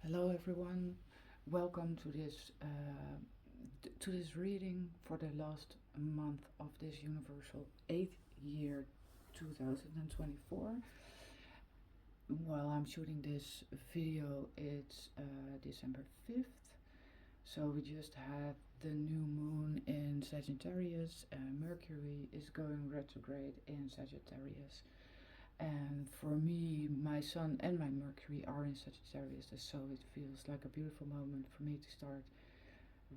Hello everyone, welcome to this reading for the last month of this universal 8th year 2024. While I'm shooting this video, it's December 5th, so we just had the new moon in Sagittarius. Mercury is going retrograde in Sagittarius. And for me, my Sun and my Mercury are in Sagittarius, so it feels like a beautiful moment for me to start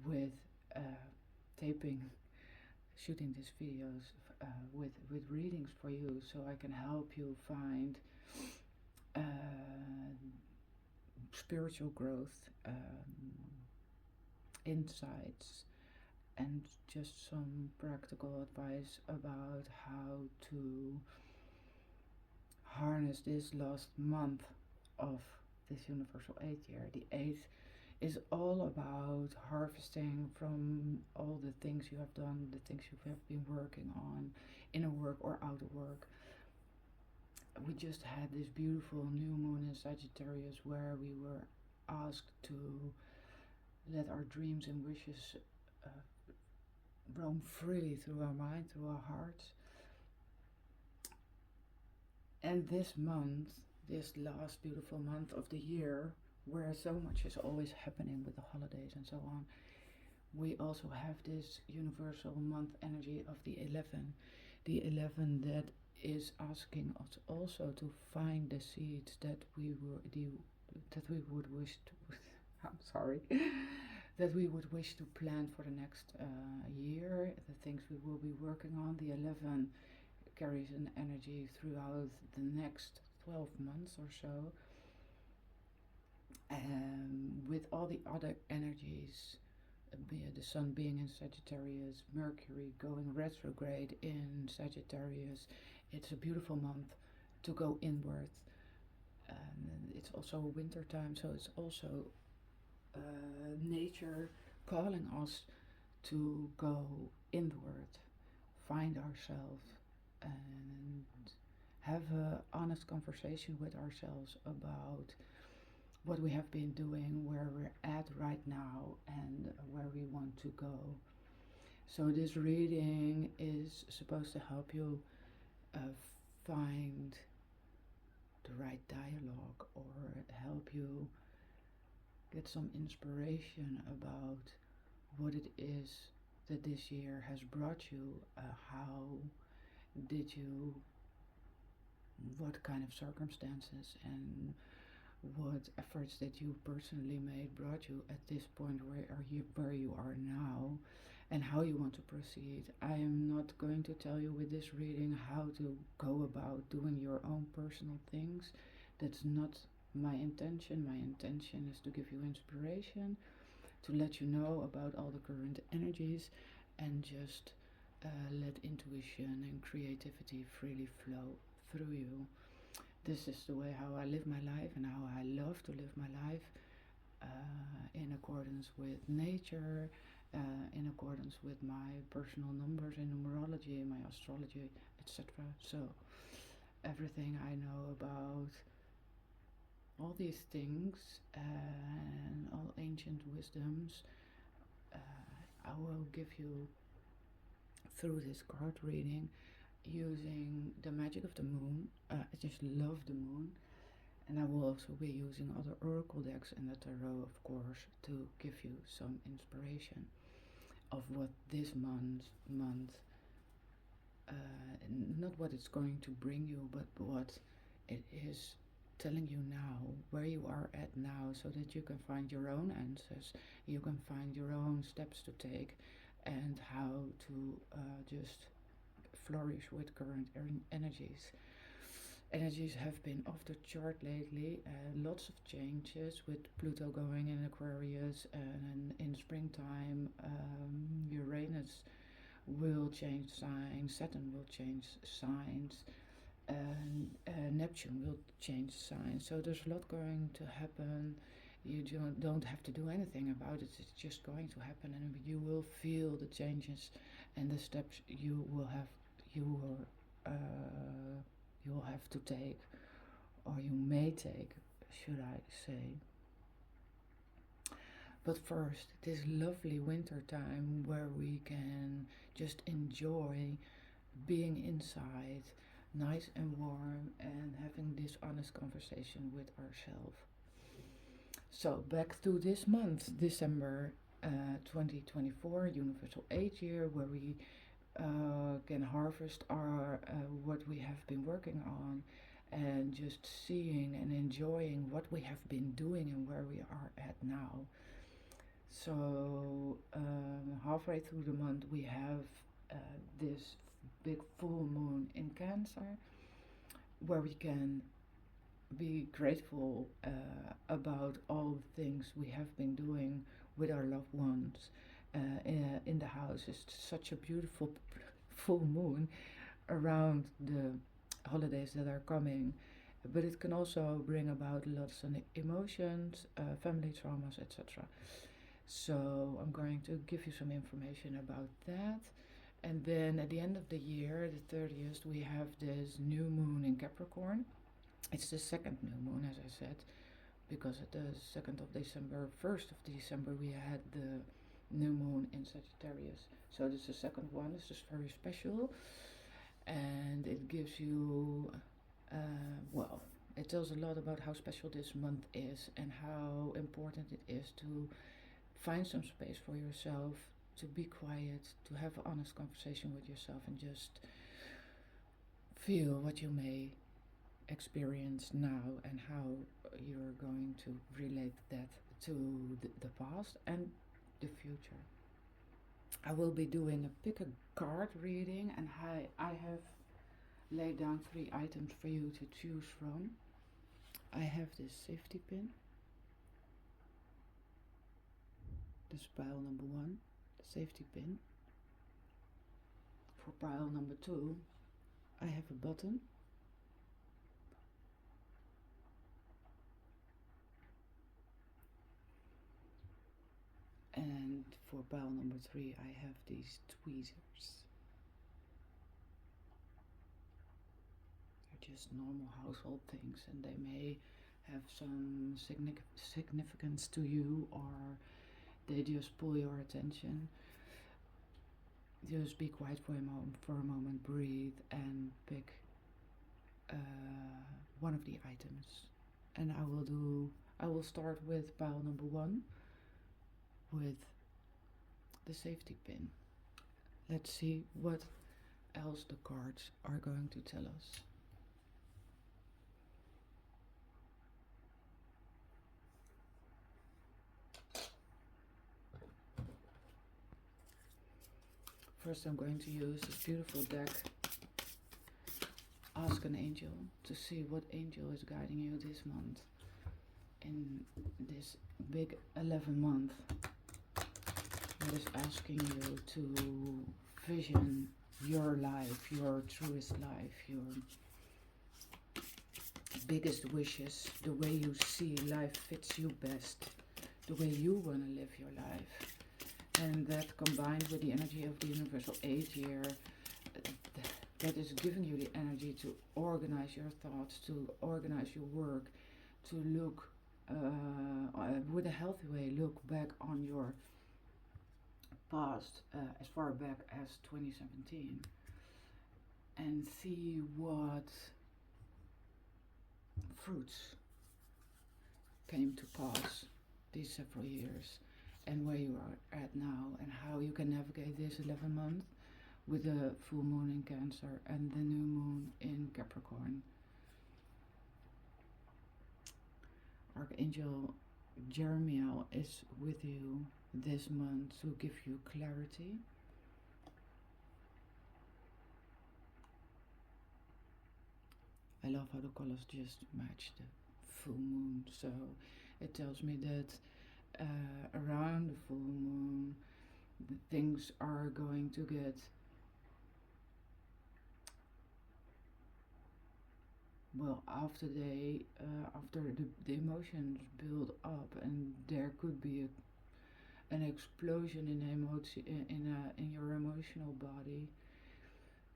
with taping, shooting these videos with readings for you, so I can help you find spiritual growth, insights, and just some practical advice about how to harness this last month of this universal 8th year. The 8th is all about harvesting from all the things you have done, the things you have been working on, inner work or outer work. We just had this beautiful new moon in Sagittarius where we were asked to let our dreams and wishes roam freely through our mind, through our hearts. And this month, this last beautiful month of the year, where so much is always happening with the holidays and so on, we also have this universal month energy of the 11. The 11 that is asking us also to find the seeds that we would wish to I'm sorry that we would wish to plant for the next year, the things we will be working on. The 11 carries an energy throughout the next 12 months or so. With all the other energies, the Sun being in Sagittarius, Mercury going retrograde in Sagittarius, it's a beautiful month to go inward. It's also winter time, so it's also nature calling us to go inward, find ourselves, and have an honest conversation with ourselves about what we have been doing, where we're at right now, and where we want to go. So this reading is supposed to help you find the right dialogue, or help you get some inspiration about what it is that this year has brought you. What kind of circumstances and what efforts that you personally made brought you at this point where you are now, and how you want to proceed. I am not going to tell you with this reading how to go about doing your own personal things. That's not my intention. My intention is to give you inspiration, to let you know about all the current energies, and just let intuition and creativity freely flow through you. This is the way how I live my life, and how I love to live my life, in accordance with nature, in accordance with my personal numbers in numerology, my astrology, etc. So everything I know about all these things and all ancient wisdoms, I will give you through this card reading, using the magic of the moon. I just love the moon, and I will also be using other oracle decks and the tarot, of course, to give you some inspiration of what this month not what it's going to bring you, but what it is telling you now, where you are at now, so that you can find your own answers, you can find your own steps to take, and how to just flourish with current energies. Energies have been off the chart lately. Lots of changes with Pluto going in Aquarius, and in springtime Uranus will change signs, Saturn will change signs, and Neptune will change signs. So there's a lot going to happen. You don't have to do anything about it. It's just going to happen, and you will feel the changes and the steps you will have to take, or you may take, should I say. But first, this lovely winter time where we can just enjoy being inside, nice and warm, and having this honest conversation with ourselves. So, back to this month, December 2024, Universal Age Year, where we can harvest our what we have been working on, and just seeing and enjoying what we have been doing and where we are at now. So halfway through the month we have this big full moon in Cancer, where we can be grateful about all the things we have been doing with our loved ones in the house. It's such a beautiful full moon around the holidays that are coming, but it can also bring about lots of emotions, family traumas, etc. So I'm going to give you some information about that. And then at the end of the year, the 30th, we have this new moon in Capricorn. It's the second new moon, as I said, because at the 2nd of December, 1st of December, we had the new moon in Sagittarius. So this is the second one. This is very special, and it gives you, well, it tells a lot about how special this month is and how important it is to find some space for yourself, to be quiet, to have an honest conversation with yourself, and just feel what you may experience now and how you're going to relate that to the past and the future. I will be doing a pick a card reading, and I have laid down 3 items for you to choose from. I have this safety pin. This is pile number 1, the safety pin. For pile number 2, I have a button. And for pile number 3, I have these tweezers. They're just normal household things, and they may have some significance to you, or they just pull your attention. Just be quiet for a moment, breathe, and pick one of the items. And I will start with pile number 1, with the safety pin. Let's see what else the cards are going to tell us. First, I'm going to use this beautiful deck, Ask an Angel, to see what angel is guiding you this month in this big 11 month. That is asking you to vision your life, your truest life, your biggest wishes, the way you see life fits you best, the way you want to live your life. And that combined with the energy of the Universal Age Year, that is giving you the energy to organize your thoughts, to organize your work, to look with a healthy way, look back on your past as far back as 2017 and see what fruits came to pass these several years, and where you are at now, and how you can navigate this 11 months with the full moon in Cancer and the new moon in Capricorn. Archangel Jeremiel is with you this month to give you clarity. I love how the colors just match the full moon, so it tells me that around the full moon things are going to get well after the emotions build up, and there could be an explosion in your emotional body,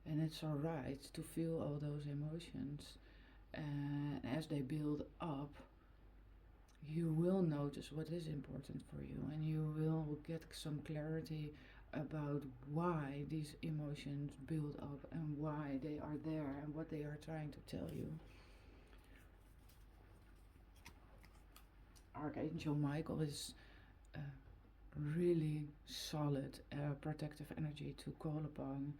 and it's all right to feel all those emotions, and as they build up you will notice what is important for you, and you will get some clarity about why these emotions build up and why they are there and what they are trying to tell you. Archangel Michael is really solid protective energy to call upon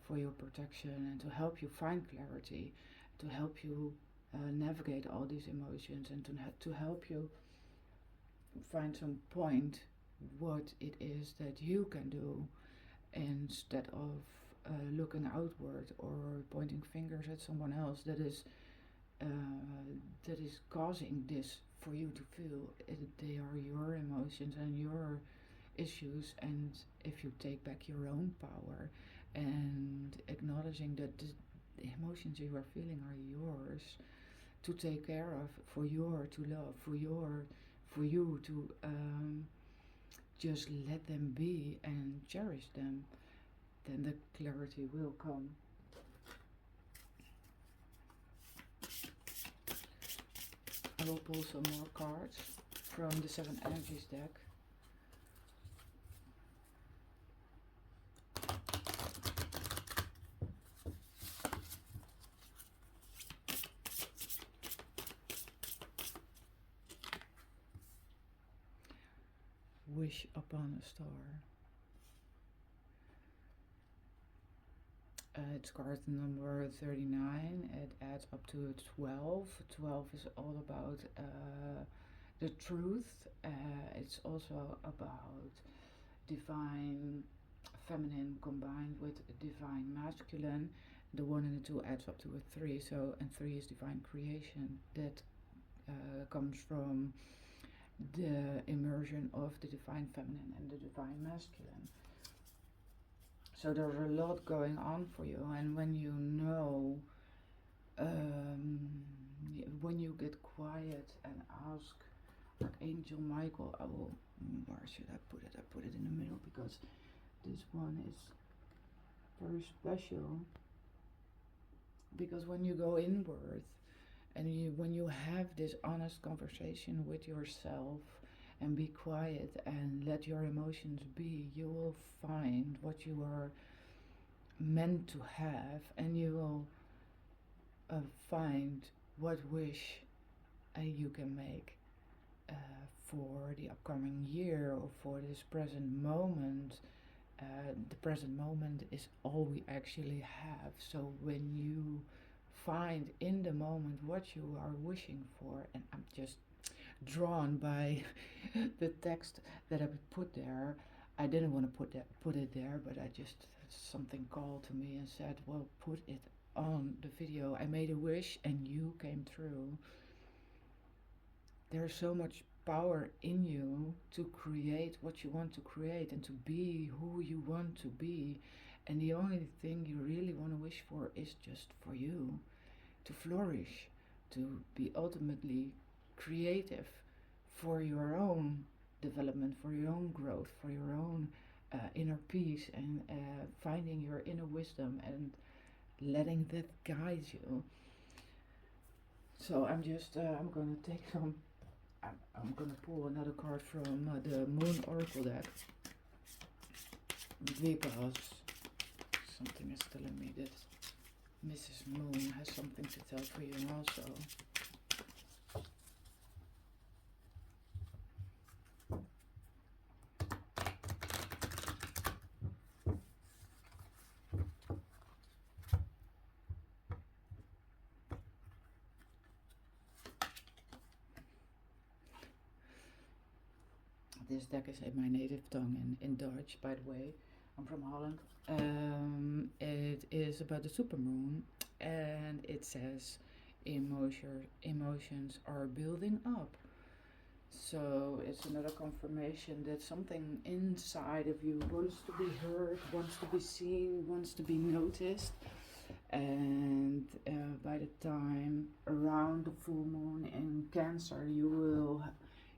for your protection and to help you find clarity, to help you navigate all these emotions, and to help you find some point what it is that you can do instead of looking outward or pointing fingers at someone else that is causing this for you to feel. They are your emotions and your issues, and if you take back your own power and acknowledging that the emotions you are feeling are yours to take care of, for your to love, for you to just let them be and cherish them, then the clarity will come. I will pull some more cards from the Seven Energies deck. Wish upon a star. It's card number 39. It adds up to 12. 12 is all about the truth. It's also about divine feminine combined with divine masculine. The 1 and the 2 adds up to a 3. So, and 3 is divine creation. That comes from the immersion of the divine feminine and the divine masculine. So there's a lot going on for you, and when you know, when you get quiet and ask Archangel Michael, where should I put it? I put it in the middle because this one is very special. Because when you go inward and when you have this honest conversation with yourself and be quiet and let your emotions be, you will find what you are meant to have, and you will find what wish you can make for the upcoming year or for this present moment. The present moment is all we actually have. So when you find in the moment what you are wishing for, and I'm just drawn by the text that I put there. I didn't want to put it there, but I just, something called to me and said, well, put it on the video. I made a wish and you came through. There's so much power in you to create what you want to create and to be who you want to be, and the only thing you really want to wish for is just for you to flourish, to be ultimately creative for your own development, for your own growth, for your own inner peace, and finding your inner wisdom and letting that guide you. So I'm going to take some, I'm going to pull another card from the Moon Oracle deck, because something is telling me that Mrs. Moon has something to tell for you also. This deck is in my native tongue in Dutch, by the way. I'm from Holland. It is about the supermoon, and it says emotions are building up. So it's another confirmation that something inside of you wants to be heard, wants to be seen, wants to be noticed. And by the time around the full moon in Cancer, you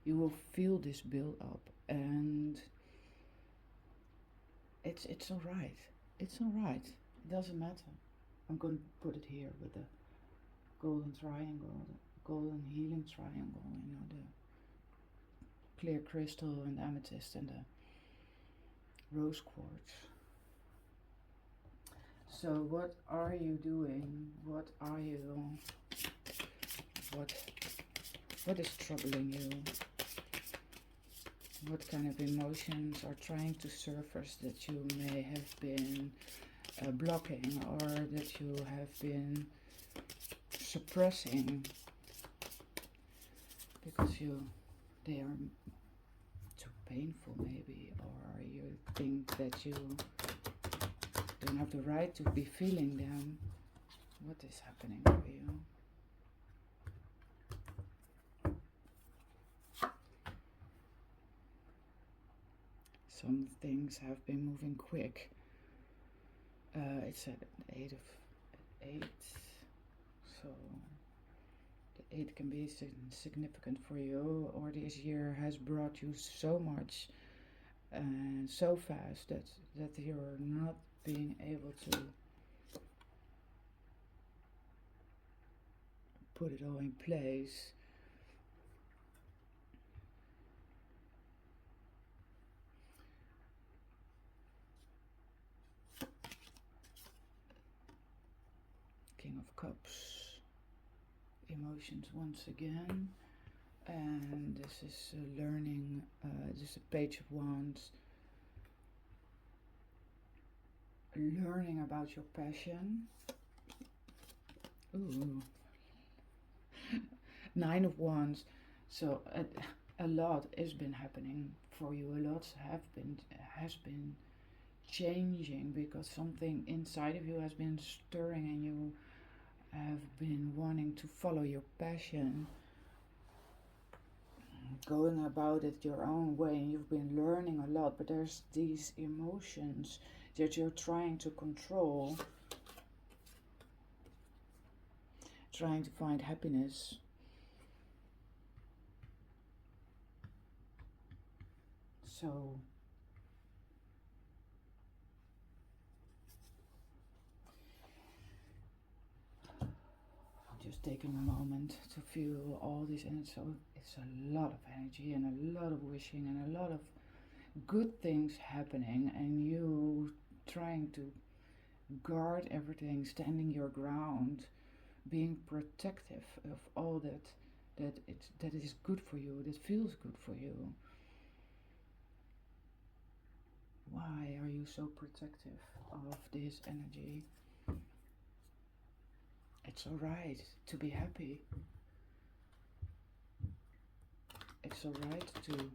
will feel this build up, and it's alright. It's alright. It doesn't matter. I'm going to put it here with the golden triangle, golden healing triangle, the clear crystal and amethyst and the rose quartz. So what are you doing? What is troubling you? What kind of emotions are trying to surface that you may have been blocking, or that you have been suppressing because they are too painful maybe, or you think that you don't have the right to be feeling them? What is happening for you? Some things have been moving quick. It's at 8, so the 8 can be significant for you, or this year has brought you so much and so fast that you're not being able to put it all in place. King of Cups, emotions once again, and this is learning. This is a Page of Wands. Learning about your passion. Ooh. 9 of Wands. So a lot has been happening for you. A lot has been changing, because something inside of you has been stirring, and you have been wanting to follow your passion, going about it your own way, and you've been learning a lot, but there's these emotions that you're trying to control, trying to find happiness. So just taking a moment to feel all this, and so it's a lot of energy and a lot of wishing and a lot of good things happening, and you trying to guard everything, standing your ground, being protective of all that is good for you, that feels good for you. Why are you so protective of this energy? It's alright to be happy. It's alright to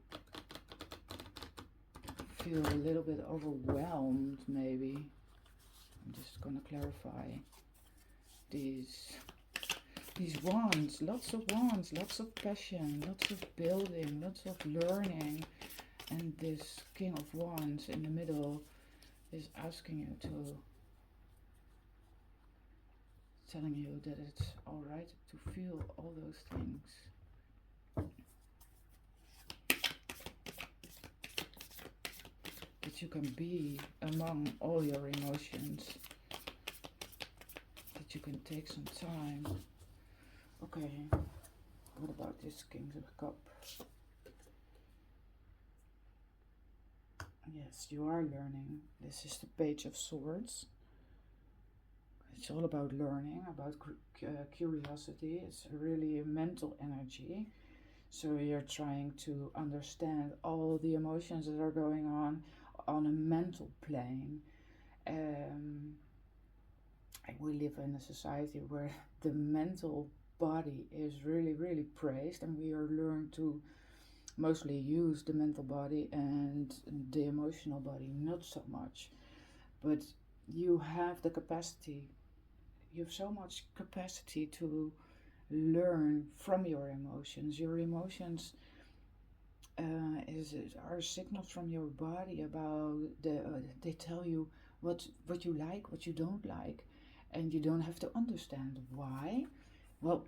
feel a little bit overwhelmed, maybe. I'm just gonna clarify these wands, lots of passion, lots of building, lots of learning, and this King of Wands in the middle is asking you to, telling you that it's alright to feel all those things. That you can be among all your emotions. That you can take some time. Okay, what about this King of Cups? Yes, you are learning. This is the Page of Swords. It's all about learning, about curiosity. It's really a mental energy. So you're trying to understand all the emotions that are going on a mental plane. We live in a society where the mental body is really, really praised, and we are learned to mostly use the mental body, and the emotional body not so much. But you have the capacity, you have so much capacity to learn from your emotions. Your emotions are signals from your body about they tell you what you like, what you don't like, and you don't have to understand why. Well,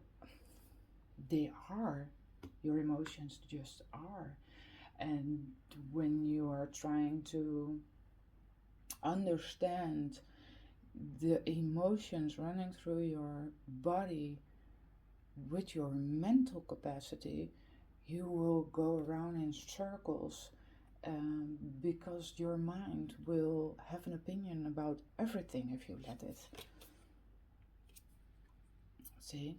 they are. Your emotions just are. And when you are trying to understand the emotions running through your body, with your mental capacity, you will go around in circles, because your mind will have an opinion about everything if you let it. See?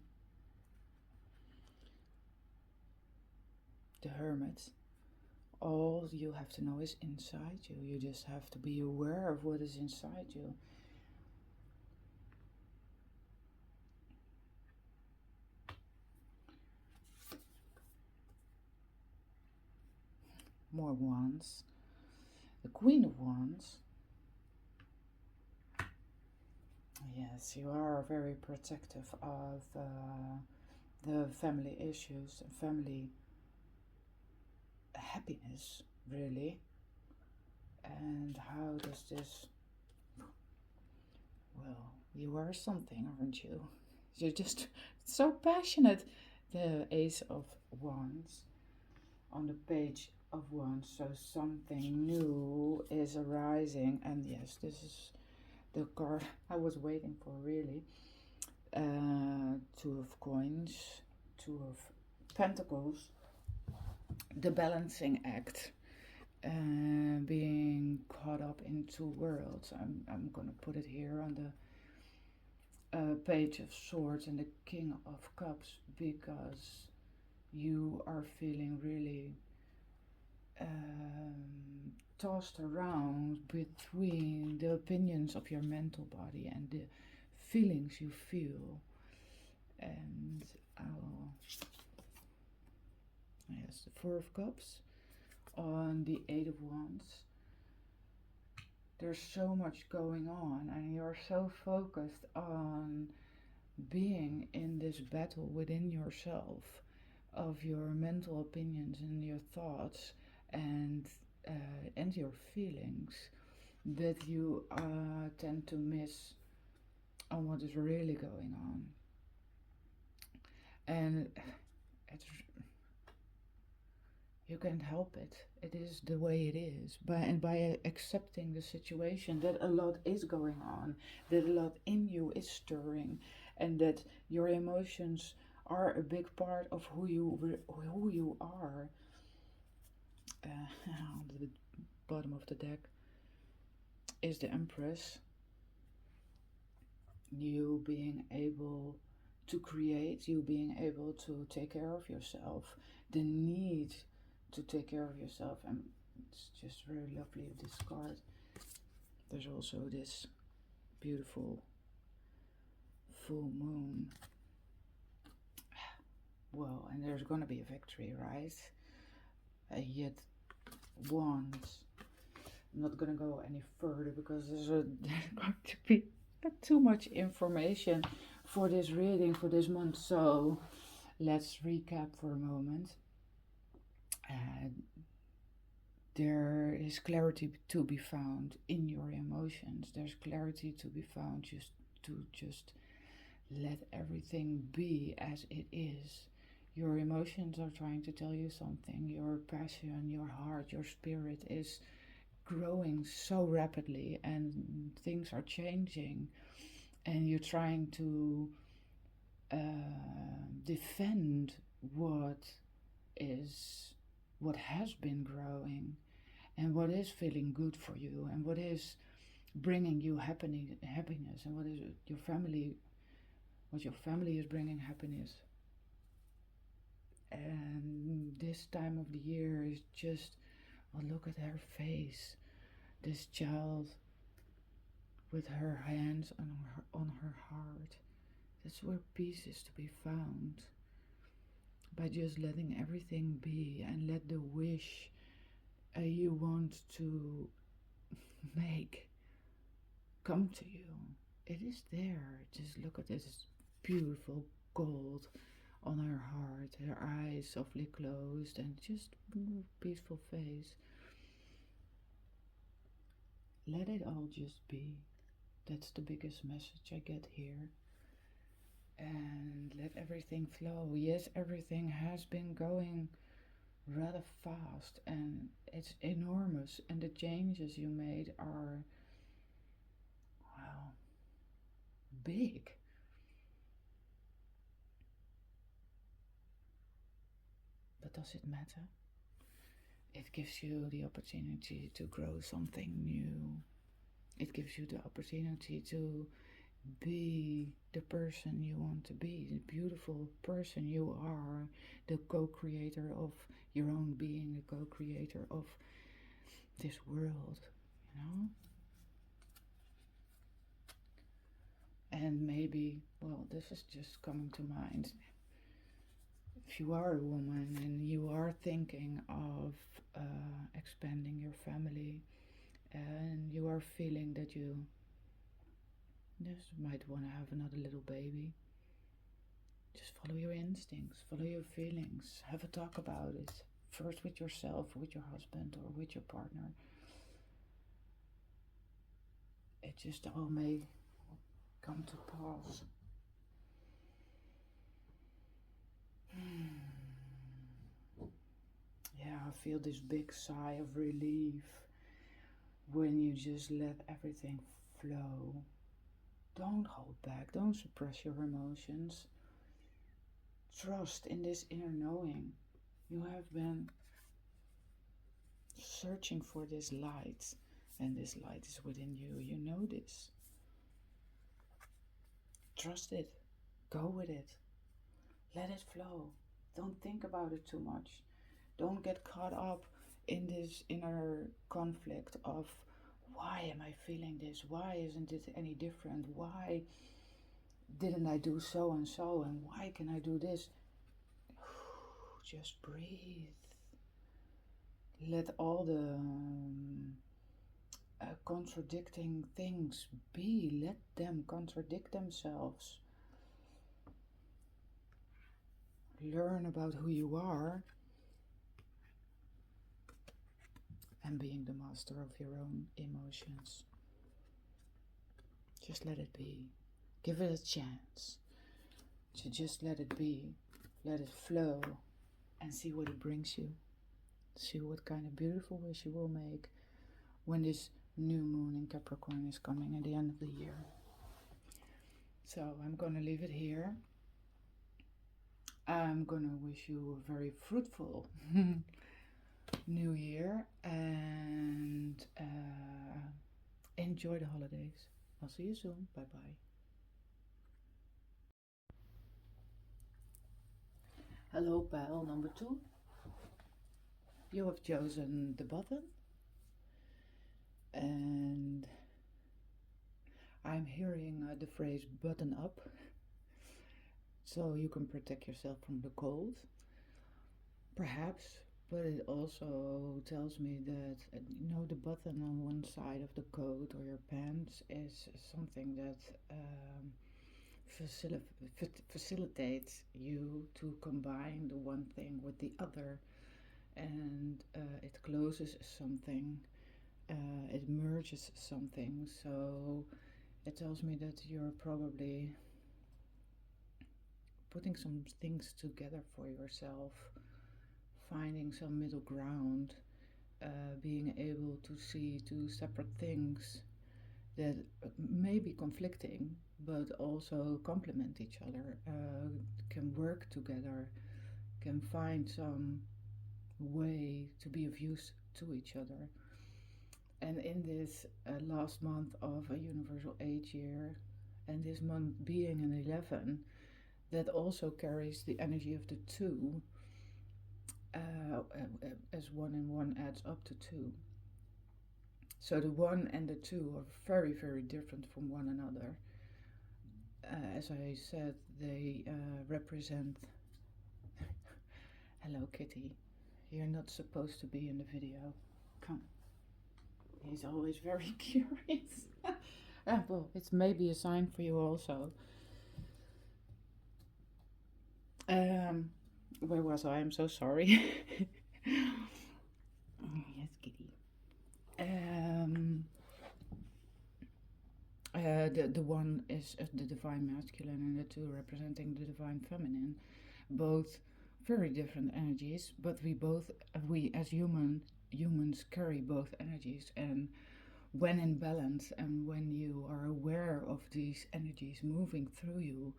The hermit. All you have to know is inside you. You just have to be aware of what is inside you. More wands. The Queen of Wands. Yes, you are very protective of the family issues and family happiness, really. And how does this... Well, you are something, aren't you? You're just so passionate. The Ace of Wands on the Page of Wands. So something new is arising. And yes, this is the card I was waiting for, really. Two of Coins, Two of Pentacles. The balancing act. Being caught up in two worlds. I'm gonna put it here on the Page of Swords and the King of Cups, because you are feeling really tossed around between the opinions of your mental body and the feelings you feel. And yes, the Four of Cups on the Eight of Wands. There's so much going on, and you're so focused on being in this battle within yourself of your mental opinions and your thoughts and your feelings, that you tend to miss on what is really going on. And it's, you can't help it. It is the way it is. By accepting the situation that a lot is going on, that a lot in you is stirring, and that your emotions are a big part of who you are. On the bottom of the deck is the Empress. You being able to create, you being able to take care of yourself, the need to take care of yourself. And it's just very lovely, this card. There's also this beautiful full moon. Well, and there's gonna be a victory, right? Yet Wands. I'm not gonna go any further because there's going to be too much information for this reading for this month. So let's recap for a moment. There is clarity to be found in your emotions. There's clarity to be found just let everything be as it is. Your emotions are trying to tell you something. Your passion, your heart, your spirit is growing so rapidly, and things are changing, and you're trying to defend what has been growing, and what is feeling good for you, and what is bringing you happiness, and what your family is bringing happiness. And this time of the year is just, well, look at her face, this child with her hands on her heart. That's where peace is to be found, by just letting everything be, and let the wish you want to make come to you. It is there. Just look at this beautiful gold on her heart, her eyes softly closed, and just peaceful face. Let it all just be. That's the biggest message I get here. And let everything flow. Yes, everything has been going rather fast, and it's enormous, and the changes you made are, well, big. but does it matter? It gives you the opportunity to grow something new. It gives you the opportunity to be the person you want to be, the beautiful person you are, the co-creator of your own being, the co-creator of this world, you know? And maybe, well, this is just coming to mind. If you are a woman and you are thinking of expanding your family, and you are feeling that you just might want to have another little baby, just follow your instincts, follow your feelings, have a talk about it. First with yourself, with your husband, or with your partner. It just all may come to pass. Yeah, I feel this big sigh of relief when you just let everything flow. Don't hold back, don't suppress your emotions. Trust in this inner knowing. You have been searching for this light, and this light is within you. You know this. Trust it. Go with it. Let it flow. Don't think about it too much. Don't get caught up in this inner conflict of why am I feeling this? Why isn't it any different? Why didn't I do so and so? And why can I do this? Just breathe. Let all the contradicting things be. Let them contradict themselves. Learn about who you are and being the master of your own emotions. Just let it be. Give it a chance to just let it be, let it flow, and see what it brings you. See what kind of beautiful wish you will make when this new moon in Capricorn is coming at the end of the year. So I'm going to leave it here. I'm going to wish you a very fruitful new year, and enjoy the holidays. I'll see you soon. Bye bye. Hello, pal number 2. You have chosen the button, and I'm hearing the phrase button up, so you can protect yourself from the cold, perhaps. But it also tells me that, the button on one side of the coat or your pants is something that facilitates you to combine the one thing with the other, and it closes something, it merges something. So it tells me that you're probably putting some things together for yourself, finding some middle ground, being able to see two separate things that may be conflicting but also complement each other, can work together, can find some way to be of use to each other. And in this last month of a universal age year, and this month being an 11, that also carries the energy of the 2, as 1 and 1 adds up to 2. So the 1 and the 2 are very, very different from one another. As I said, they represent... Hello, Kitty. You're not supposed to be in the video. Come. He's always very curious. Well, it's maybe a sign for you also. Where was I? I'm so sorry. Yes, Kitty. The 1 is the divine masculine, and the 2 representing the divine feminine. Both very different energies, but we as humans carry both energies, and when in balance and when you are aware of these energies moving through you,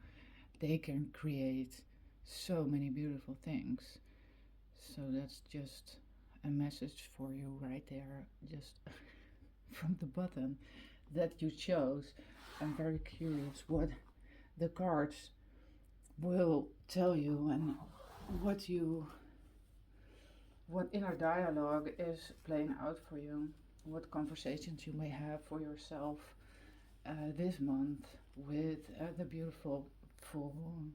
they can create so many beautiful things. So that's just a message for you right there, just from the button that you chose. I'm very curious what the cards will tell you and what you what inner dialogue is playing out for you, what conversations you may have for yourself this month with the beautiful full moon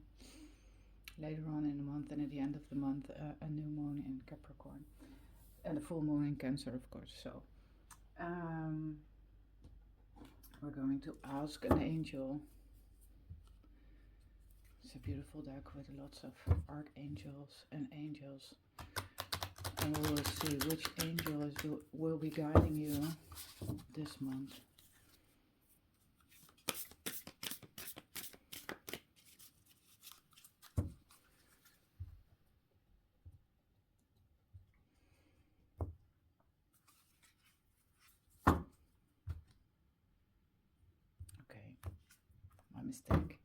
later on in the month, and at the end of the month a new moon in Capricorn and a full moon in Cancer, of course. So we're going to ask an angel. It's a beautiful deck with lots of archangels and angels, and we will see which angel will be guiding you this month. Okay, my mistake.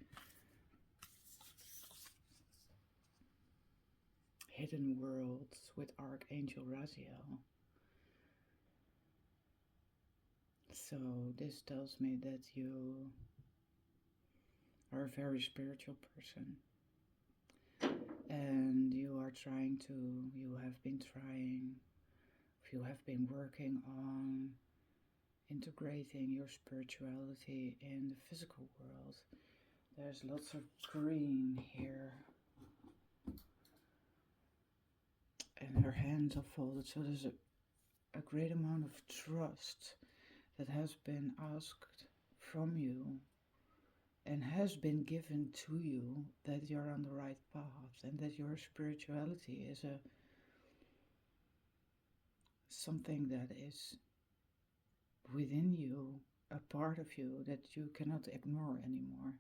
Hidden Worlds with Archangel Raziel. So this tells me that you are a very spiritual person, and you have been working on integrating your spirituality in the physical world. There's lots of green here, and her hands are folded, so there's a great amount of trust that has been asked from you and has been given to you, that you're on the right path and that your spirituality is something that is within you, a part of you that you cannot ignore anymore.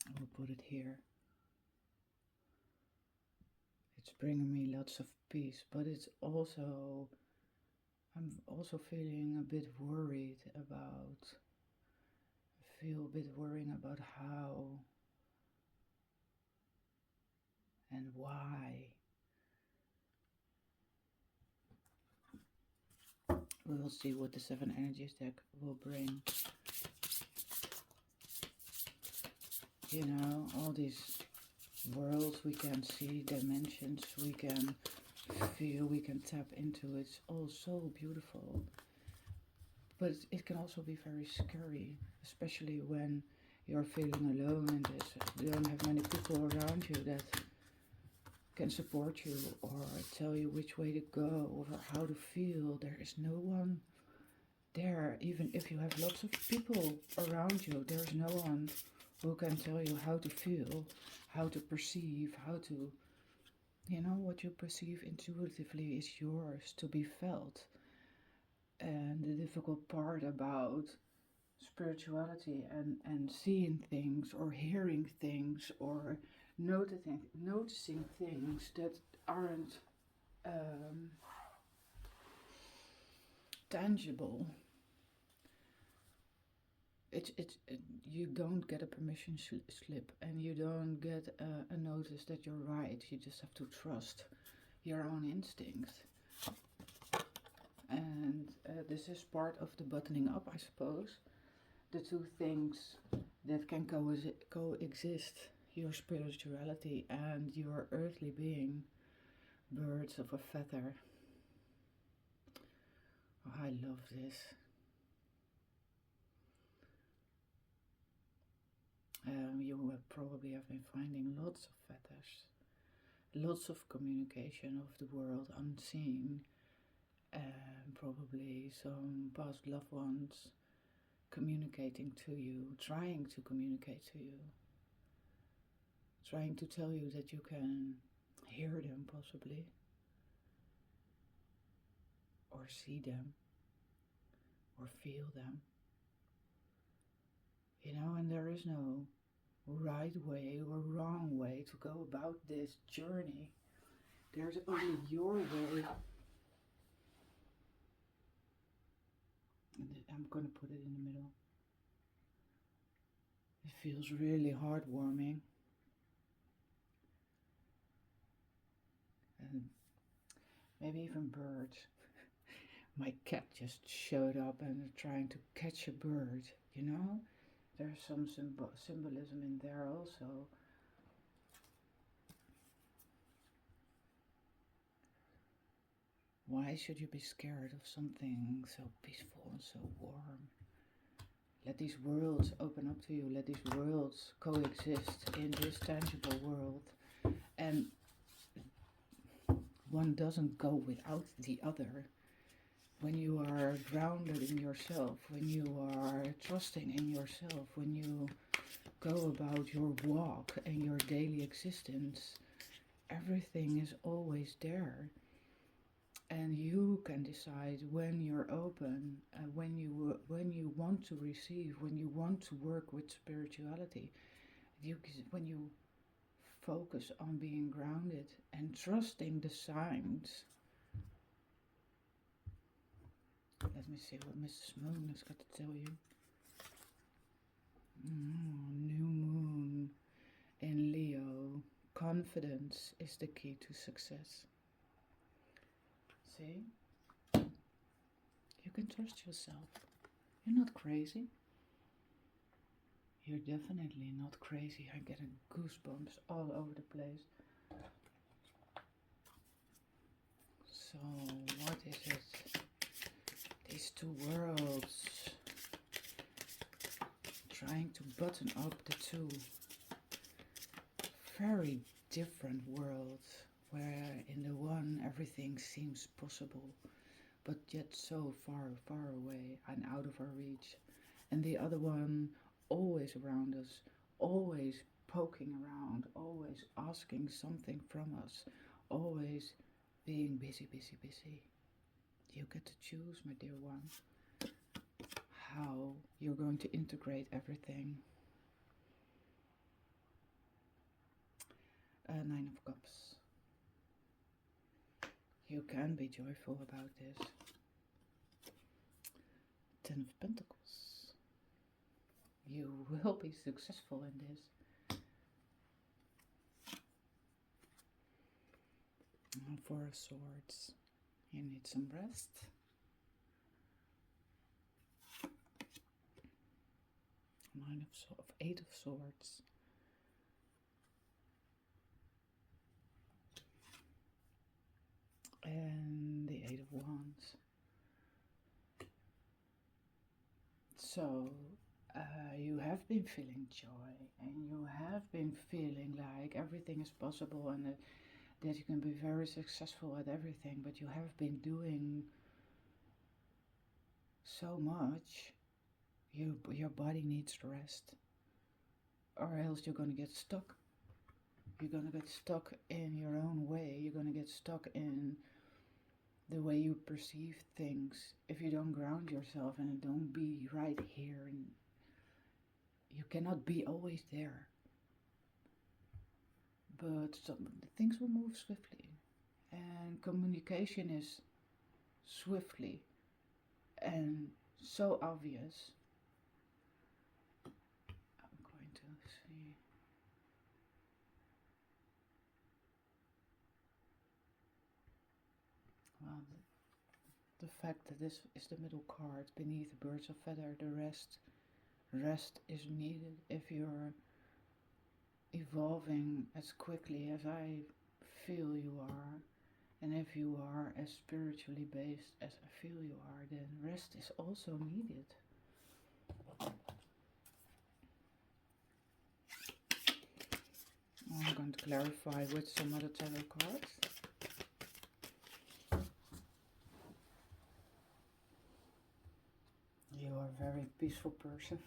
I will put it here. It's bringing me lots of peace, but I'm also feeling a bit worried about, how and why. We will see what the Seven Energies deck will bring. You know, all these worlds we can see, dimensions we can feel, we can tap into. It's all so beautiful. But it can also be very scary, especially when you're feeling alone and you don't have many people around you that can support you or tell you which way to go or how to feel. There is no one there. Even if you have lots of people around you, there's no one who can tell you how to feel, how to perceive, what you perceive intuitively is yours to be felt. And the difficult part about spirituality and seeing things or hearing things or noticing things that aren't tangible. You don't get a permission slip, and you don't get a notice that you're right. You just have to trust your own instincts. And this is part of the buttoning up, I suppose. The two things that can coexist, your spirituality and your earthly being, birds of a feather. Oh, I love this. You will probably have been finding lots of feathers, lots of communication of the world unseen, and probably some past loved ones communicating to you, trying to communicate to you, trying to tell you that you can hear them possibly, or see them, or feel them. And there is no right way or wrong way to go about this journey. There's only your way. And I'm going to put it in the middle. It feels really heartwarming. and maybe even birds. My cat just showed up and trying to catch a bird, you know? There's some symbolism in there also. Why should you be scared of something so peaceful and so warm? Let these worlds open up to you. Let these worlds coexist in this tangible world. And one doesn't go without the other. When you are grounded in yourself, when you are trusting in yourself, when you go about your walk and your daily existence, everything is always there. And you can decide when you're open, when you want to receive, when you want to work with spirituality. When you focus on being grounded and trusting the signs. Let me see what Mrs. Moon has got to tell you. New moon in Leo. Confidence is the key to success. See? You can trust yourself. You're not crazy. You're definitely not crazy. I'm getting goosebumps all over the place. So, what is it? These two worlds. Trying to button up the two very different worlds, where in the one everything seems possible, but yet so far, far away and out of our reach. And the other one always around us, always poking around, always asking something from us, always being busy, busy, busy. You get to choose, my dear one, how you're going to integrate everything. Nine of Cups. You can be joyful about this. Ten of Pentacles. You will be successful in this. And Four of Swords. You need some rest. Eight of Swords. And the Eight of Wands. So, you have been feeling joy, and you have been feeling like everything is possible, and that you can be very successful at everything, but you have been doing so much. Your body needs rest, or else you're going to get stuck. You're going to get stuck in your own way. You're going to get stuck in the way you perceive things if you don't ground yourself and don't be right here. And you cannot be always there. But things will move swiftly, and communication is swiftly and so obvious. I'm going to see. Well, the fact that this is the middle card beneath the birds of feather, the rest is needed if you're evolving as quickly as I feel you are, and if you are as spiritually based as I feel you are, then rest is also needed. I'm going to clarify with some other tarot cards. You are a very peaceful person.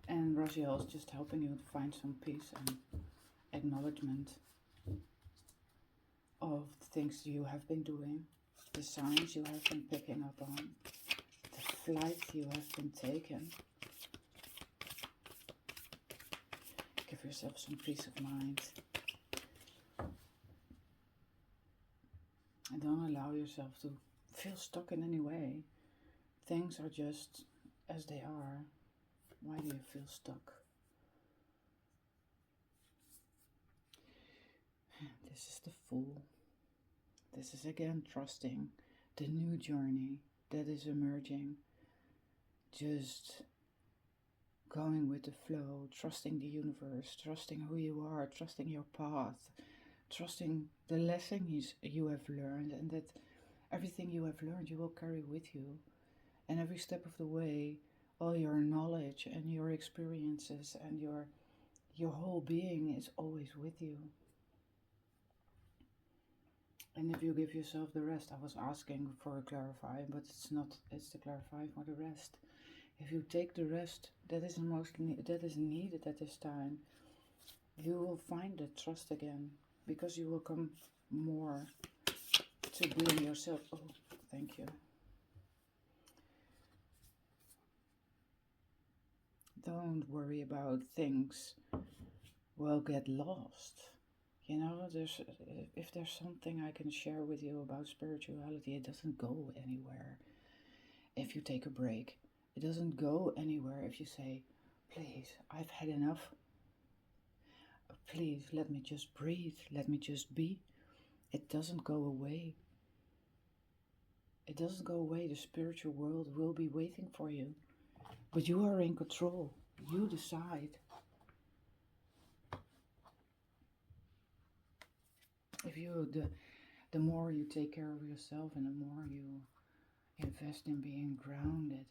And Raziel is just helping you to find some peace and acknowledgement of the things you have been doing, the signs you have been picking up on, the flight you have been taking. Give yourself some peace of mind. And don't allow yourself to feel stuck in any way. Things are just as they are. Why do you feel stuck? This is the Fool. This is again trusting the new journey that is emerging. Just going with the flow, trusting the universe, trusting who you are, trusting your path, trusting the lessons you have learned, and that everything you have learned you will carry with you. And every step of the way, all your knowledge and your experiences and your whole being is always with you. And if you give yourself the rest, I was asking for a clarifying, but it's not, it's the clarifying for the rest. If you take the rest that is that is needed at this time, you will find the trust again, because you will come more to being yourself. Oh, thank you. Don't worry about things will get lost. You know, if there's something I can share with you about spirituality, it doesn't go anywhere if you take a break. It doesn't go anywhere if you say, please, I've had enough. Please, let me just breathe. Let me just be. It doesn't go away. It doesn't go away. The spiritual world will be waiting for you. But you are in control. You decide. If you, the more you take care of yourself and the more you invest in being grounded,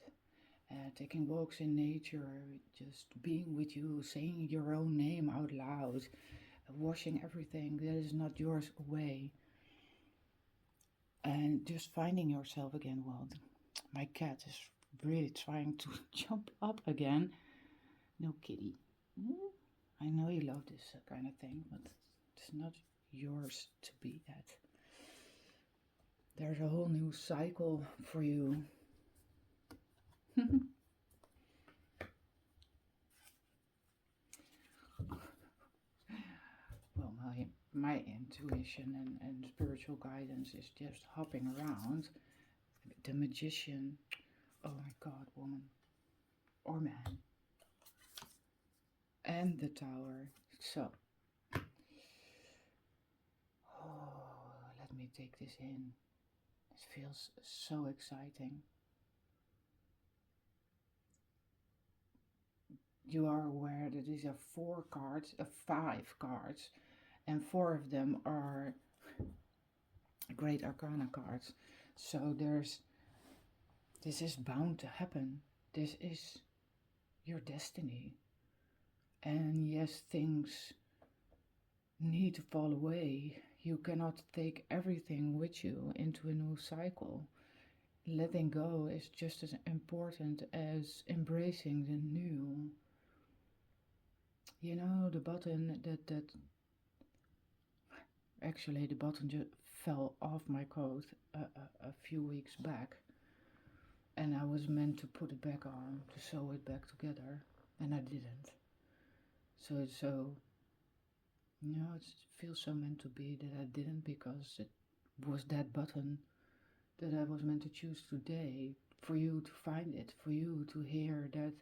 taking walks in nature, just being with you, saying your own name out loud, washing everything that is not yours away, and just finding yourself again. Well, my cat is really trying to jump up again. No, kitty. I know you love this kind of thing, but it's not yours to be at. There's a whole new cycle for you. Well, my intuition and spiritual guidance is just hopping around. The Magician. Oh my God, woman or man. And the Tower. So, let me take this in. It feels so exciting. You are aware that these are 5 cards, and 4 of them are Great Arcana cards. So this is bound to happen. This is your destiny. And yes, things need to fall away. You cannot take everything with you into a new cycle. Letting go is just as important as embracing the new. You know, the button that actually the button just fell off my coat a few weeks back, and I was meant to put it back on, to sew it back together, and I didn't. So it feels so meant to be that I didn't, because it was that button that I was meant to choose today, for you to find it, for you to hear that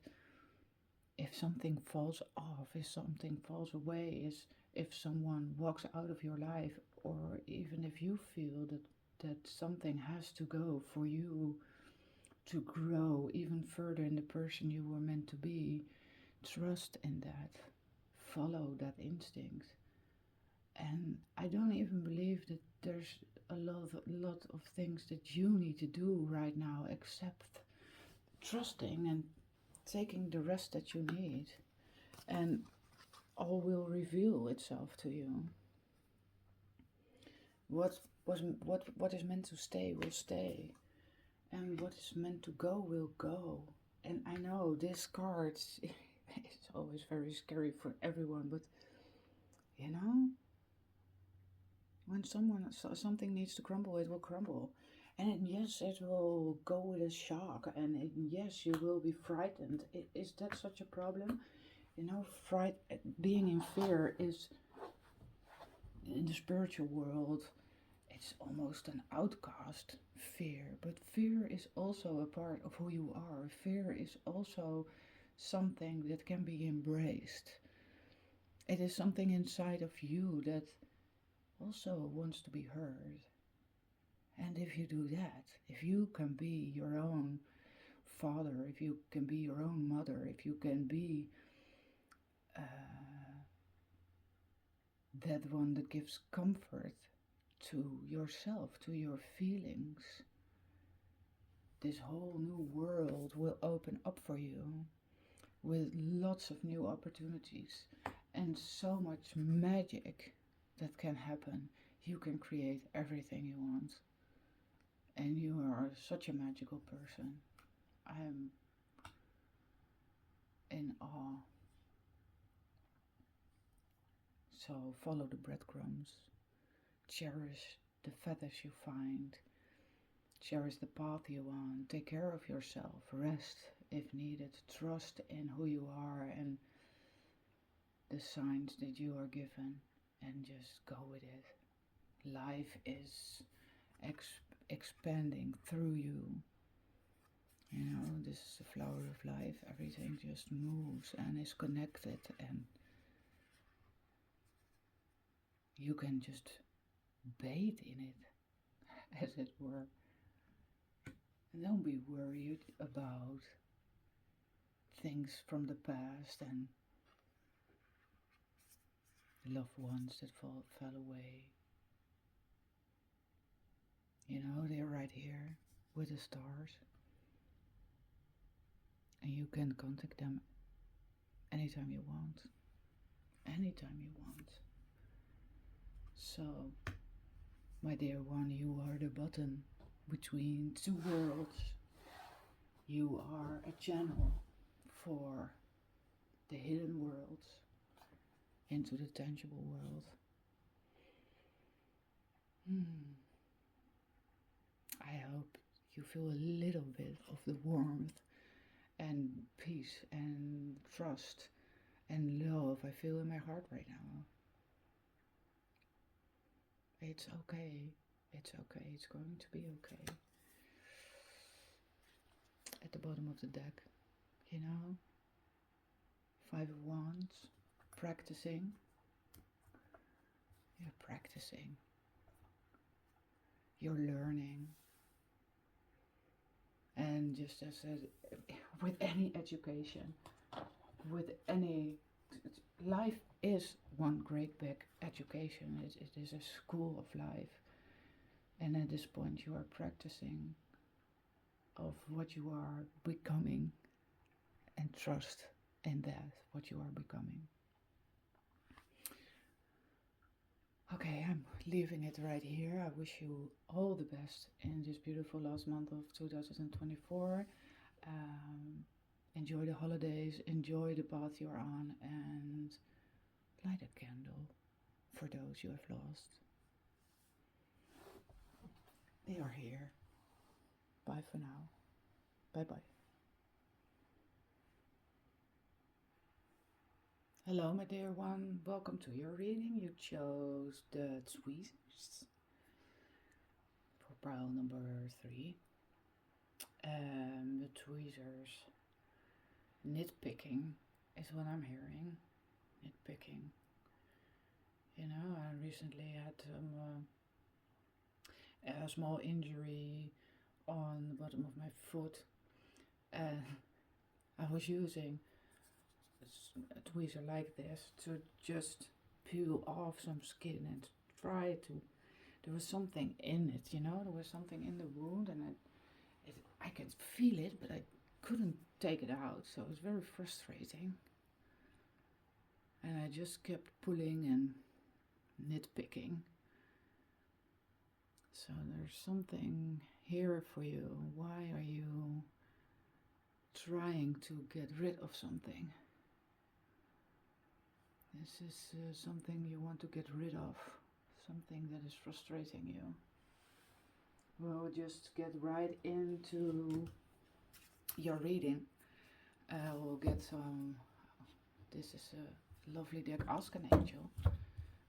if something falls off, if something falls away, if someone walks out of your life, or even if you feel that something has to go for you to grow even further in the person you were meant to be, trust in that, follow that instinct. And I don't even believe that there's a lot of things that you need to do right now except trusting and taking the rest that you need, and all will reveal itself to you. What is meant to stay will stay, and what is meant to go will go. And I know this card is always very scary for everyone, but you know, when something needs to crumble, it will crumble. And yes, it will go with a shock, and yes, you will be frightened. Is that such a problem? You know, being in fear is, in the spiritual world, it's almost an outcast, fear. But fear is also a part of who you are. Fear is also something that can be embraced. It is something inside of you that also wants to be heard. And if you do that, if you can be your own father, if you can be your own mother, if you can be uh, that one that gives comfort to yourself, to your feelings, this whole new world will open up for you with lots of new opportunities and so much magic that can happen. You can create everything you want. And you are such a magical person. I'm in awe. So follow the breadcrumbs. Cherish the feathers you find. Cherish the path you want. Take care of yourself. Rest if needed. Trust in who you are and the signs that you are given. And just go with it. Life is expanding through you. You know, this is the flower of life. Everything just moves and is connected, and you can just bathe in it, as it were. And don't be worried about things from the past and loved ones that fell away. You know, they're right here with the stars. And you can contact them anytime you want. Anytime you want. So, my dear one, you are the button between two worlds. You are a channel for the hidden worlds into the tangible world. I hope you feel a little bit of the warmth and peace and trust and love I feel in my heart right now. It's okay. It's okay. It's going to be okay. At the bottom of the deck, you know, 5 of Wands, practicing. You're practicing. You're learning. And just as with any education, with any, life is one great big education. It is a school of life. And at this point you are practicing of what you are becoming, and trust in that, what you are becoming. Okay, I'm leaving it right here. I wish you all the best in this beautiful last month of 2024. Enjoy the holidays, enjoy the path you're on, and light a candle for those you have lost. They are here. Bye for now. Bye-bye. Hello, my dear one. Welcome to your reading. You chose the tweezers for pile number 3. The tweezers. Nitpicking is what I'm hearing. Nitpicking. You know, I recently had a small injury on the bottom of my foot, and I was using a tweezer like this to just peel off some skin and try to, there was something in it, you know, there was something in the wound, and I could feel it, but I couldn't take it out, so it was very frustrating. And I just kept pulling and nitpicking. So there's something here for you. Why are you trying to get rid of something? This is something you want to get rid of, something that is frustrating you. We'll just get right into your reading. We'll get some, this is a lovely deck, Ask an Angel.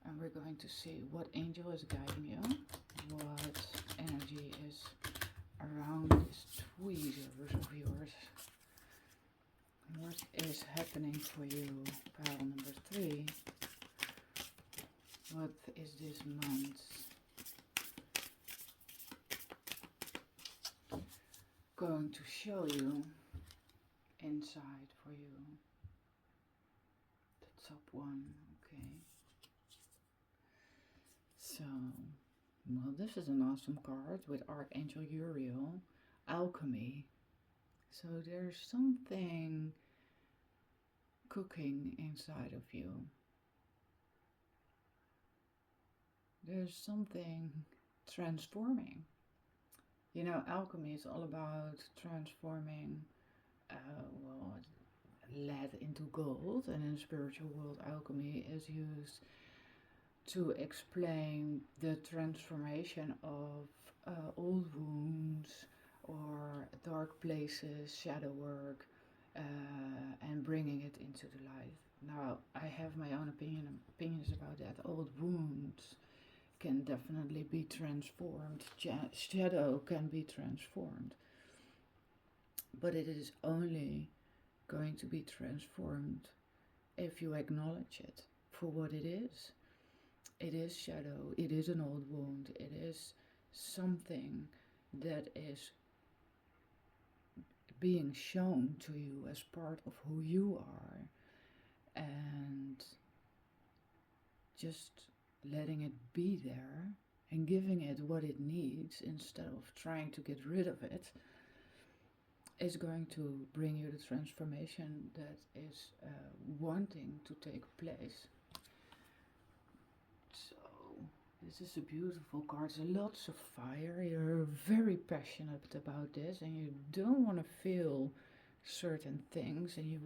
And we're going to see what angel is guiding you, what energy is around this tweezers of yours. More What is happening for you? Pile number 3. What is this month going to show you inside for you? The top one, okay. So, well, this is an awesome card with Archangel Uriel, Alchemy. So there's something cooking inside of you. There's something transforming. You know, alchemy is all about transforming, lead into gold, and in the spiritual world, alchemy is used to explain the transformation of old wounds or dark places, shadow work, and bringing it into the light. Now, I have my own opinions about that. Old wounds can definitely be transformed. Shadow can be transformed, but it is only going to be transformed if you acknowledge it for what it is. It is shadow, it is an old wound, it is something that is being shown to you as part of who you are, and just letting it be there and giving it what it needs instead of trying to get rid of it is going to bring you the transformation that is wanting to take place. So this is a beautiful card. There's lots of fire. You're very passionate about this, and you don't want to feel certain things, and you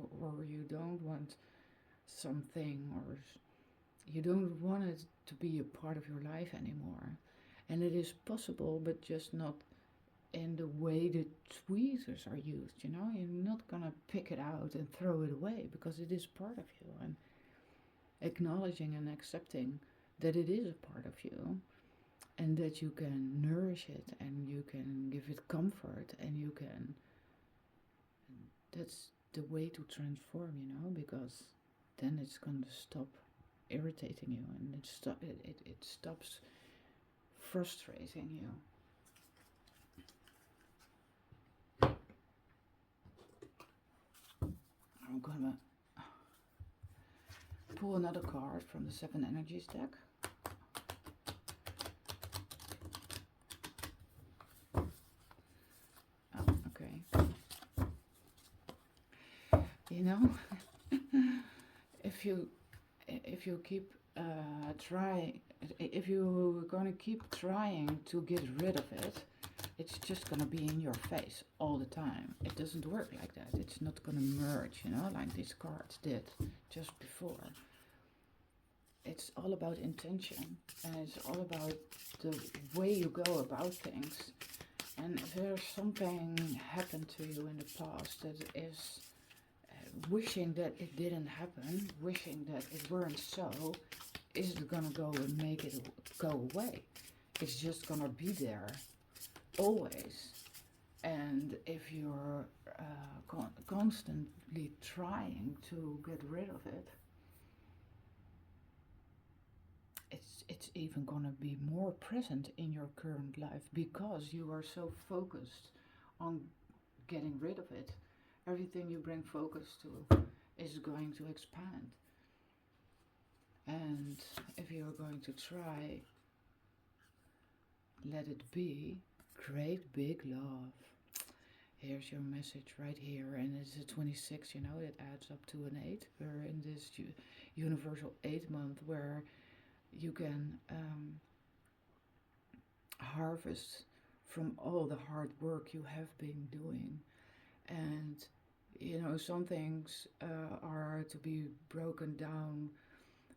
don't want something, or you don't want it to be a part of your life anymore. And it is possible, but just not in the way the tweezers are used. You know, you're not gonna pick it out and throw it away, because it is part of you, and acknowledging and accepting that it is a part of you, and that you can nourish it, and you can give it comfort, and you can, that's the way to transform, you know, because then it's going to stop irritating you, and it stops frustrating you. I'm gonna pull another card from the 7 Energies deck. Oh, okay. You know, if you keep if you're gonna keep trying to get rid of it, it's just gonna be in your face all the time. It doesn't work like that. It's not gonna merge, you know, like these cards did just before. It's all about intention, and it's all about the way you go about things. And if there's something happened to you in the past that is wishing that it didn't happen, wishing that it weren't so, is it gonna go and make it go away? It's just gonna be there always. And if you're constantly trying to get rid of it, it's even gonna be more present in your current life, because you are so focused on getting rid of it. Everything you bring focus to is going to expand. And if you're going to try, let it be, great big love. Here's your message right here, and it's a 26, you know, it adds up to an 8. We're in this universal 8 month where you can harvest from all the hard work you have been doing. And you know, some things are to be broken down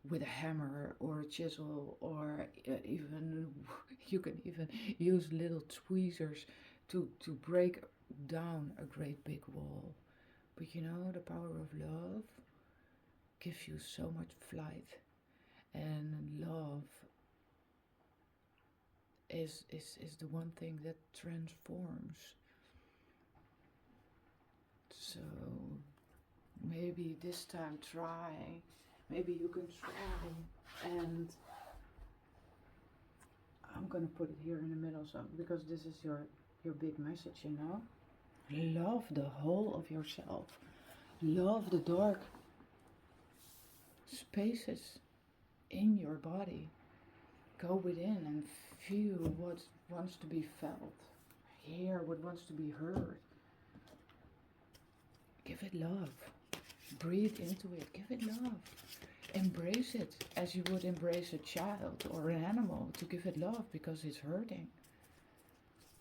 with a hammer or a chisel, or even you can even use little tweezers to break down a great big wall. But you know, the power of love gives you so much flight, and love is the one thing that transforms. So maybe this time try, maybe you can try, and I'm gonna put it here in the middle, so because this is your big message, you know. Love the whole of yourself. Love the dark spaces in your body. Go within and feel what wants to be felt. Hear what wants to be heard. Give it love. Breathe into it. Give it love. Embrace it as you would embrace a child or an animal, to give it love because it's hurting.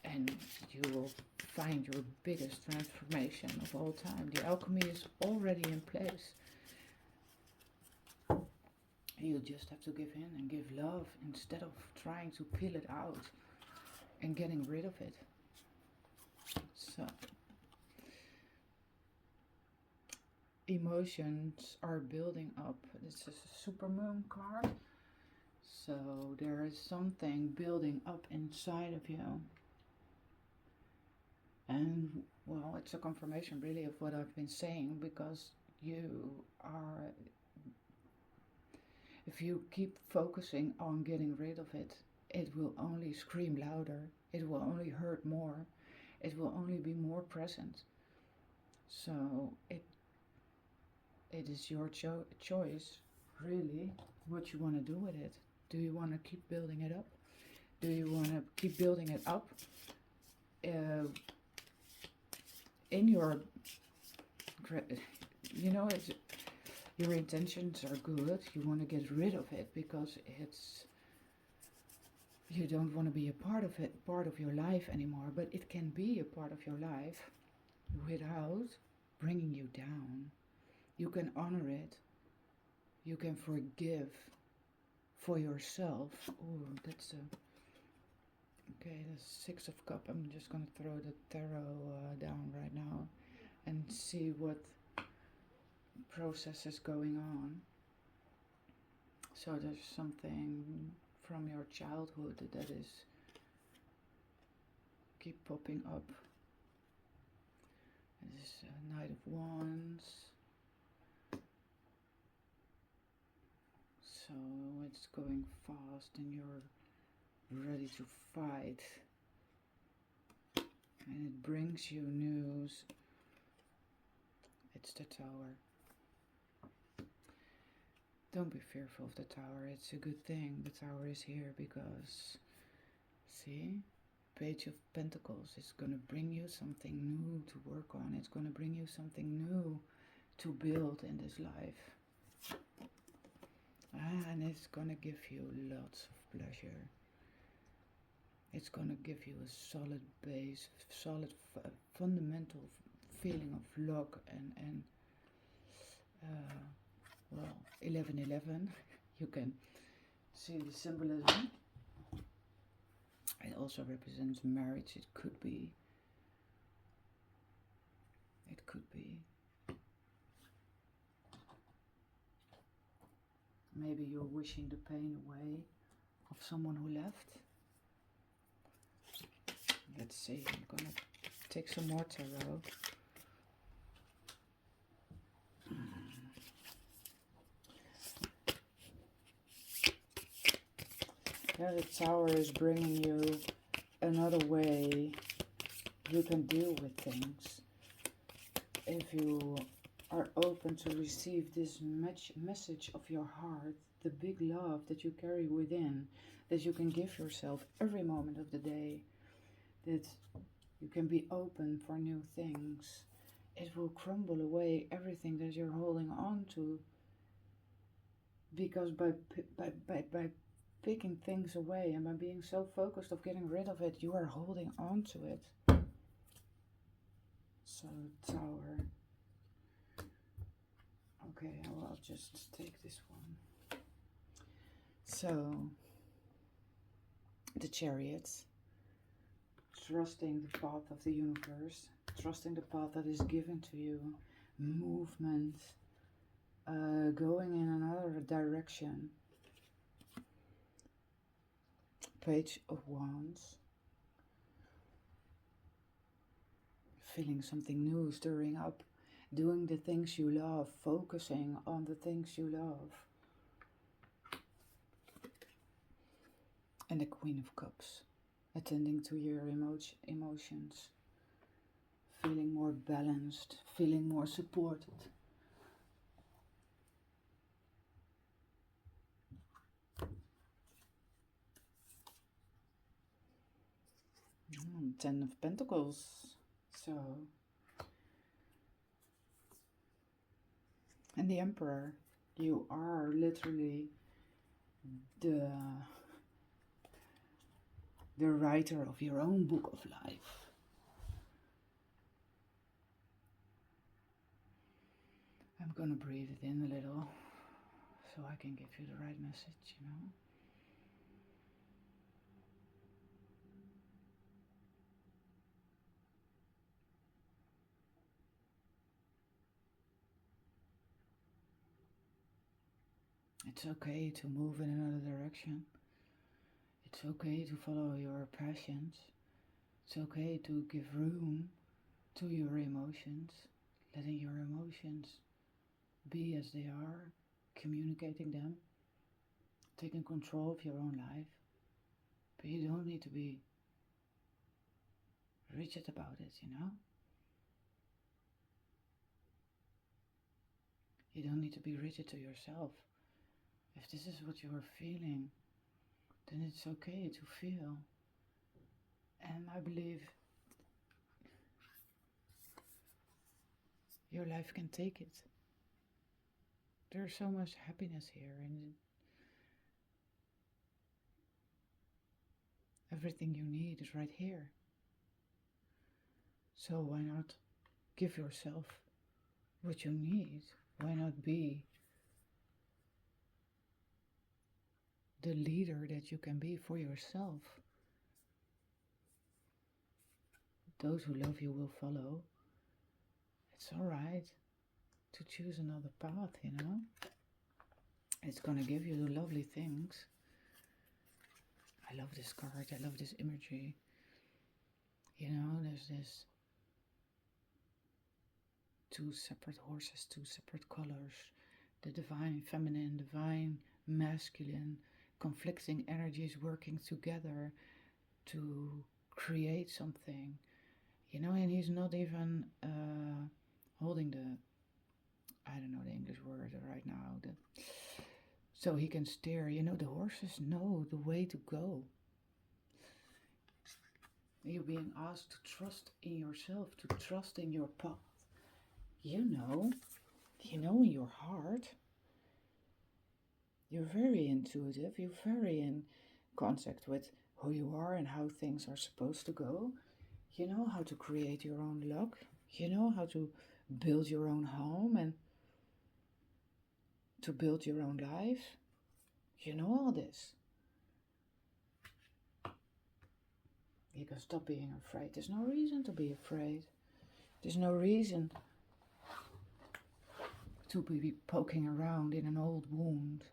And you will find your biggest transformation of all time. The alchemy is already in place. You just have to give in and give love instead of trying to peel it out and getting rid of it. So, emotions are building up. This is a supermoon card. So there is something building up inside of you. And well, it's a confirmation really of what I've been saying, because you are, if you keep focusing on getting rid of it, it will only scream louder, it will only hurt more, it will only be more present. So it is your choice, really, what you want to do with it. Do you want to keep building it up? Do you want to keep building it up in your, you know, it's, your intentions are good. You want to get rid of it because it's, you don't want to be a part of it, part of your life anymore. But it can be a part of your life without bringing you down. You can honor it. You can forgive for yourself. Oh, that's a, okay, the Six of Cups. I'm just going to throw the tarot down right now and see what process is going on. So there's something from your childhood that is keep popping up. This is a Knight of Wands. So it's going fast and you're ready to fight. And it brings you news. It's the Tower. Don't be fearful of the Tower. It's a good thing. The Tower is here because, see, Page of Pentacles is going to bring you something new to work on. It's going to bring you something new to build in this life. And it's going to give you lots of pleasure. It's going to give you a solid base, solid fundamental feeling of luck and well, 1111. You can see the symbolism. It also represents marriage. It could be. It could be. Maybe you're wishing the pain away of someone who left. Let's see. I'm gonna take some more tarot. Yeah, the Tower is bringing you another way you can deal with things. If you are open to receive this message of your heart, the big love that you carry within, that you can give yourself every moment of the day, that you can be open for new things, it will crumble away everything that you're holding on to. Because by picking things away and by being so focused of getting rid of it, you are holding on to it. So, Tower. Okay, I'll just take this one. So, the Chariot. Trusting the path of the universe. Trusting the path that is given to you. Movement. Going in another direction. Page of Wands. Feeling something new stirring up. doing the things you love, focusing on the things you love. And the Queen of Cups, attending to your emotions, feeling more balanced, feeling more supported. Ten of Pentacles. So, and the Emperor, you are literally the writer of your own book of life. I'm gonna breathe it in a little so I can give you the right message, you know. It's okay to move in another direction. It's okay to follow your passions. It's okay to give room to your emotions, letting your emotions be as they are, communicating them, taking control of your own life. But you don't need to be rigid about it, you know? You don't need to be rigid to yourself. If this is what you are feeling, then it's okay to feel. And I believe your life can take it. There's so much happiness here, and everything you need is right here. So why not give yourself what you need? Why not be the leader that you can be for yourself? Those who love you will follow. It's alright to choose another path, you know? It's gonna give you the lovely things. I love this card, I love this imagery. You know, there's this two separate horses, two separate colors. The divine feminine, divine masculine, conflicting energies working together to create something. You know, and he's not even holding the, I don't know the English word right now, so he can steer. You know, the horses know the way to go. You're being asked to trust in yourself, to trust in your path. You know in your heart. You're very intuitive, you're very in contact with who you are and how things are supposed to go. You know how to create your own luck. You know how to build your own home and to build your own life. You know all this. You can stop being afraid. There's no reason to be afraid. There's no reason to be poking around in an old wound.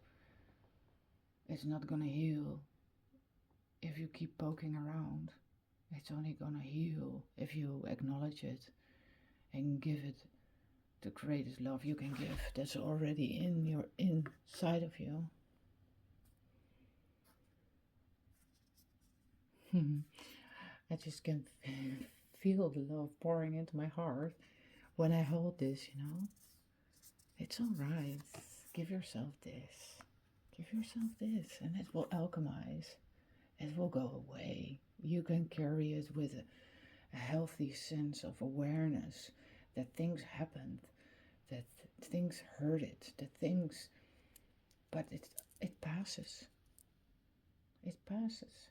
It's not gonna heal if you keep poking around. It's only gonna heal if you acknowledge it and give it the greatest love you can give that's already inside of you. I just can feel the love pouring into my heart when I hold this, you know. It's alright. Give yourself this. Give yourself this, and it will alchemize. It will go away. You can carry it with a healthy sense of awareness that things happened, that things hurt it, but it passes. It passes.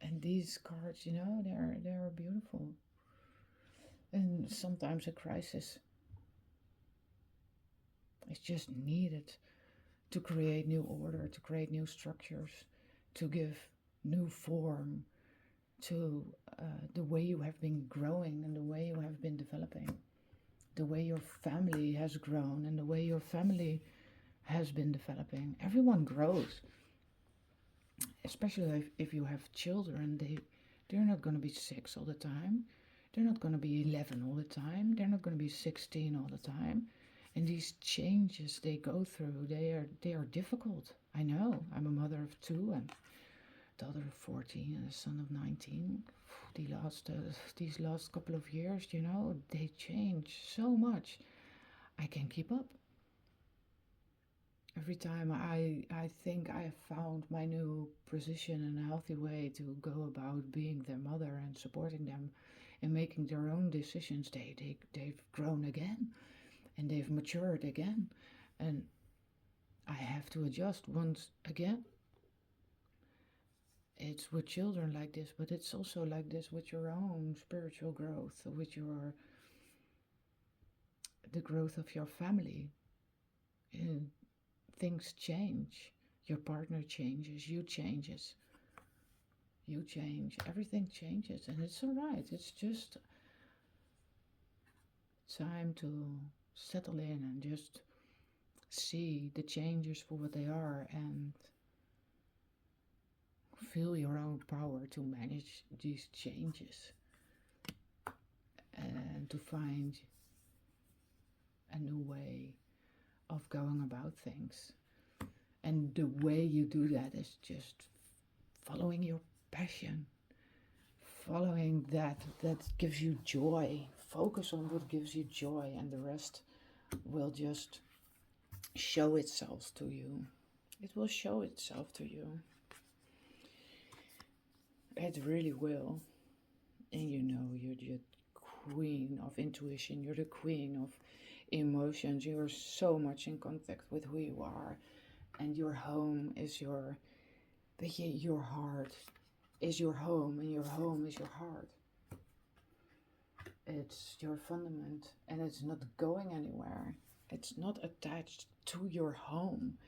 And these cards, you know, they're beautiful. And sometimes a crisis is just needed to create new order, to create new structures, to give new form to the way you have been growing and the way you have been developing, the way your family has grown and the way your family has been developing. Everyone grows, especially if you have children. They're not going to be 6 all the time. They're not going to be 11 all the time. They're not going to be 16 all the time. And these changes they go through, they are difficult. I know. I'm a mother of 2 and a daughter of 14 and a son of 19. These last couple of years, they change so much. I can't keep up. Every time I think I have found my new position and a healthy way to go about being their mother and supporting them in making their own decisions, they've grown again and they've matured again. And I have to adjust once again. It's with children like this, but it's also like this with your own spiritual growth, with the growth of your family. And things change. Your partner changes, you change, everything changes, and it's all right. It's just time to settle in and just see the changes for what they are and feel your own power to manage these changes and to find a new way of going about things. And the way you do that is just following your passion, following that gives you joy. Focus on what gives you joy, and the rest will just show itself to you. It will show itself to you. It really will. And you're the queen of intuition. You're the queen of emotions. You're so much in contact with who you are. And your home is your heart is your home, and your home is your heart. It's your fundament, and it's not going anywhere. It's not attached to your home.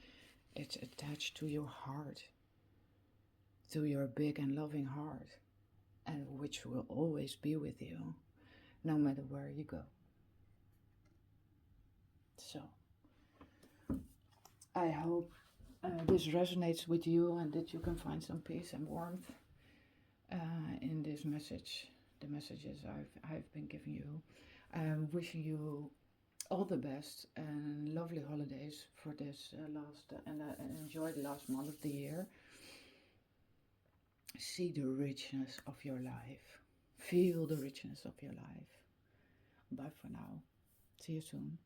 It's attached to your heart, to your big and loving heart, and which will always be with you, no matter where you go. So, I hope this resonates with you and that you can find some peace and warmth in this message, the messages I've been giving you. I'm wishing you all the best and lovely holidays for this and enjoy the last month of the year. See the richness of your life. Feel the richness of your life. Bye for now. See you soon.